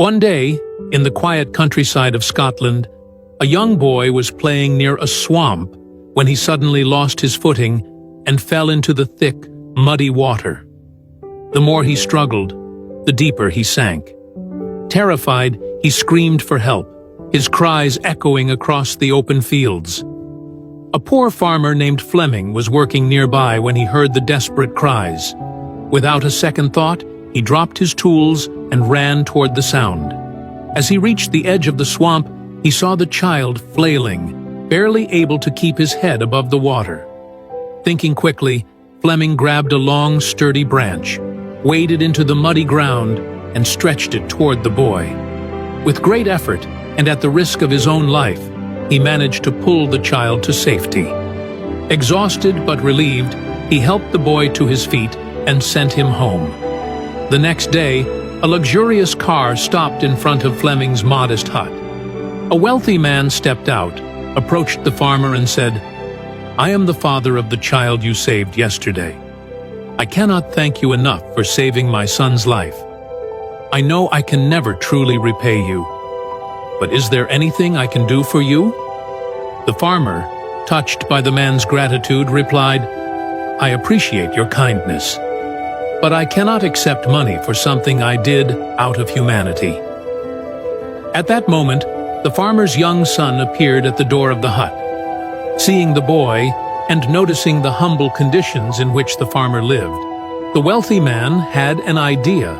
One day, in the quiet countryside of Scotland, a young boy was playing near a swamp when he suddenly lost his footing and fell into the thick, muddy water. The more he struggled, the deeper he sank. Terrified, he screamed for help, his cries echoing across the open fields. A poor farmer named Fleming was working nearby when he heard the desperate cries. Without a second thought, he dropped his tools and ran toward the sound. As he reached the edge of the swamp, he saw the child flailing, barely able to keep his head above the water. Thinking quickly, Fleming grabbed a long, sturdy branch, waded into the muddy ground, and stretched it toward the boy. With great effort, and at the risk of his own life, he managed to pull the child to safety. Exhausted but relieved, he helped the boy to his feet and sent him home. The next day, a luxurious car stopped in front of Fleming's modest hut. A wealthy man stepped out, approached the farmer and said, "I am the father of the child you saved yesterday. I cannot thank you enough for saving my son's life. I know I can never truly repay you. But is there anything I can do for you?" The farmer, touched by the man's gratitude, replied, "I appreciate your kindness, but I cannot accept money for something I did out of humanity." At that moment, the farmer's young son appeared at the door of the hut. Seeing the boy, and noticing the humble conditions in which the farmer lived, the wealthy man had an idea.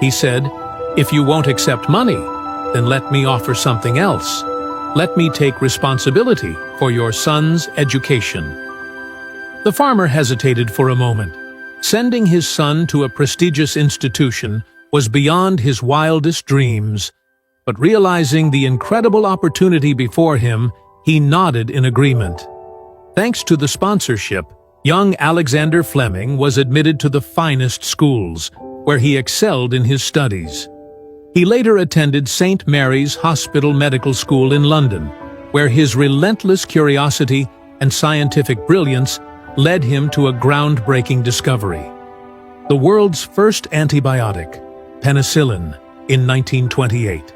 He said, "If you won't accept money, then let me offer something else. Let me take responsibility for your son's education." The farmer hesitated for a moment. Sending his son to a prestigious institution was beyond his wildest dreams, but realizing the incredible opportunity before him, he nodded in agreement. Thanks to the sponsorship, young Alexander Fleming was admitted to the finest schools, where he excelled in his studies. He later attended St. Mary's Hospital Medical School in London, where his relentless curiosity and scientific brilliance led him to a groundbreaking discovery: the world's first antibiotic, penicillin, in 1928.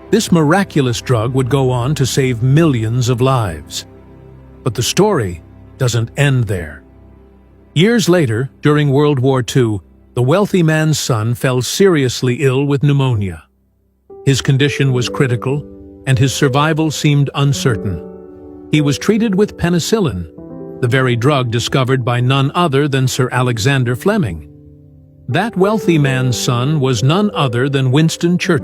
This miraculous drug would go on to save millions of lives. But the story doesn't end there. Years later, during World War II, the wealthy man's son fell seriously ill with pneumonia. His condition was critical, and his survival seemed uncertain. He was treated with penicillin, the very drug discovered by none other than Sir Alexander Fleming. That wealthy man's son was none other than Winston Churchill.